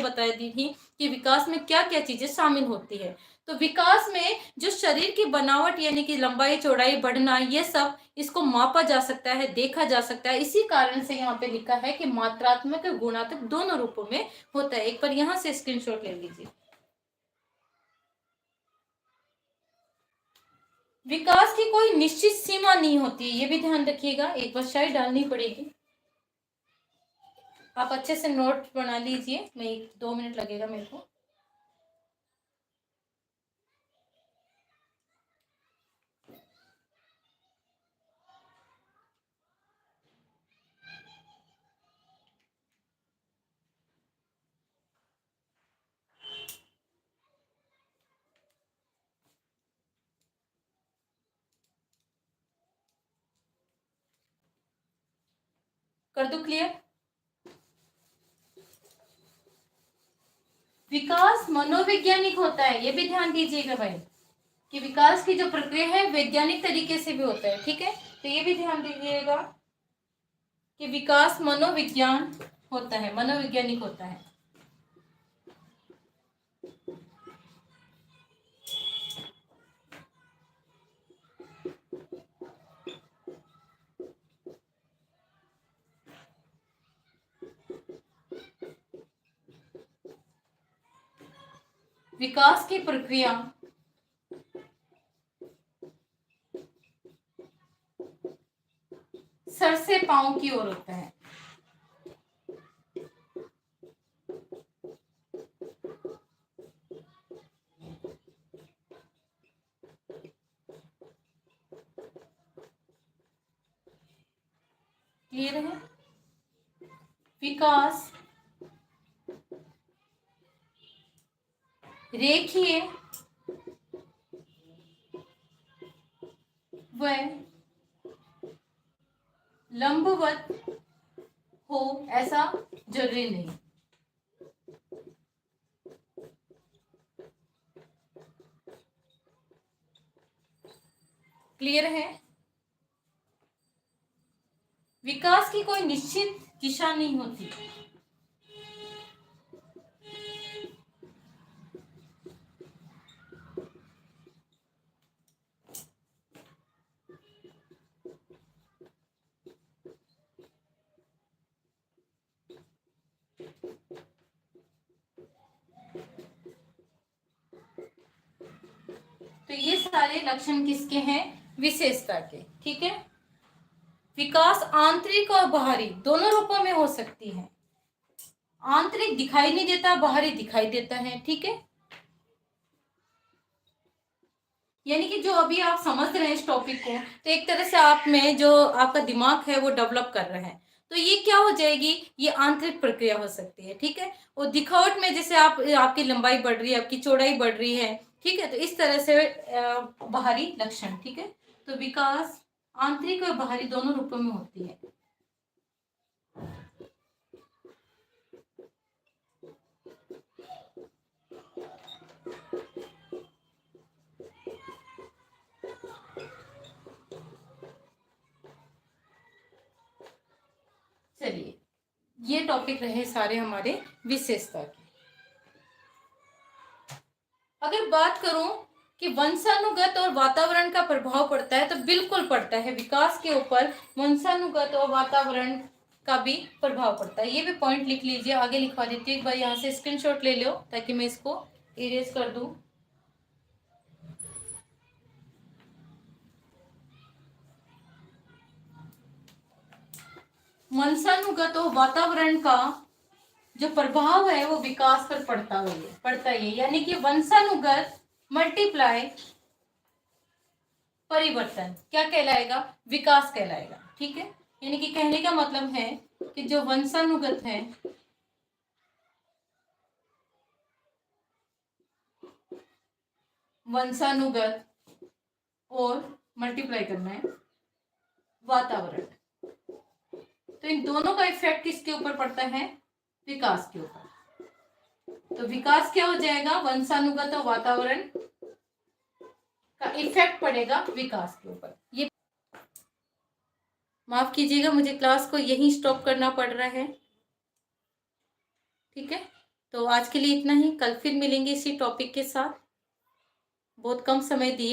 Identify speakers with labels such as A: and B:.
A: बता दी थी कि विकास में क्या क्या चीजें शामिल होती है। तो विकास में जो शरीर की बनावट यानी कि लंबाई चौड़ाई बढ़ना, ये सब इसको मापा जा सकता है, देखा जा सकता है। इसी कारण से यहाँ पे लिखा है कि मात्रात्मक और गुणात्मक दोनों रूपों में होता है। एक बार यहाँ से स्क्रीनशॉट ले लीजिए। विकास की कोई निश्चित सीमा नहीं होती है, ये भी ध्यान रखिएगा। एक बार शायद डालनी पड़ेगी, आप अच्छे से नोट बना लीजिए। मैं 1-2 मिनट लगेगा मेरे को। कर दो क्लियर। विकास मनोवैज्ञानिक होता है, ये भी ध्यान दीजिएगा भाई, कि विकास की जो प्रक्रिया है वैज्ञानिक तरीके से भी होता है। ठीक है, तो ये भी ध्यान दीजिएगा कि विकास मनोविज्ञान होता है, मनोवैज्ञानिक होता है। विकास की प्रक्रिया सर से पांव की ओर होता है। क्लियर है। विकास रेखीय व लंबवत हो ऐसा जरूरी नहीं। क्लियर है। विकास की कोई निश्चित दिशा नहीं होती। तो ये सारे लक्षण किसके हैं? विशेषता के। ठीक है। विकास आंतरिक और बाहरी दोनों रूपों में हो सकती है। आंतरिक दिखाई नहीं देता, बाहरी दिखाई देता है। ठीक है, यानी कि जो अभी आप समझ रहे हैं इस टॉपिक को, तो एक तरह से आप में जो आपका दिमाग है वो डेवलप कर रहे हैं। तो ये क्या हो जाएगी? ये आंतरिक प्रक्रिया हो सकती है। ठीक है, और दिखावट में जैसे आपकी लंबाई बढ़ रही है, आपकी चौड़ाई बढ़ रही है। ठीक है, तो इस तरह से बाहरी लक्षण। ठीक है, तो विकास आंतरिक और बाहरी दोनों रूपों में होती है। चलिए, ये टॉपिक रहे सारे हमारे विशेषता के। अगर बात करूं कि वंशानुगत और वातावरण का प्रभाव पड़ता है, तो बिल्कुल पड़ता है। विकास के ऊपर वंशानुगत और वातावरण का भी प्रभाव पड़ता है। ये भी पॉइंट लिख लीजिए, आगे लिखवा देती हूँ। एक बार यहाँ से स्क्रीनशॉट ले लो ताकि मैं इसको इरेज कर दूं। वंशानुगत और वातावरण का जो प्रभाव है वो विकास पर पड़ता ही है। यानी कि वंशानुगत मल्टीप्लाई परिवर्तन क्या कहलाएगा? विकास कहलाएगा। ठीक है, यानी कि कहने का मतलब है कि जो वंशानुगत है, वंशानुगत और मल्टीप्लाई करना है वातावरण, तो इन दोनों का इफेक्ट किसके ऊपर पड़ता है? विकास के ऊपर। तो विकास क्या हो जाएगा? वंशानुगत और वातावरण का इफेक्ट पड़ेगा विकास के ऊपर। ये माफ कीजिएगा, मुझे क्लास को यहीं स्टॉप करना पड़ रहा है। ठीक है, तो आज के लिए इतना ही, कल फिर मिलेंगे इसी टॉपिक के साथ। बहुत कम समय दिए।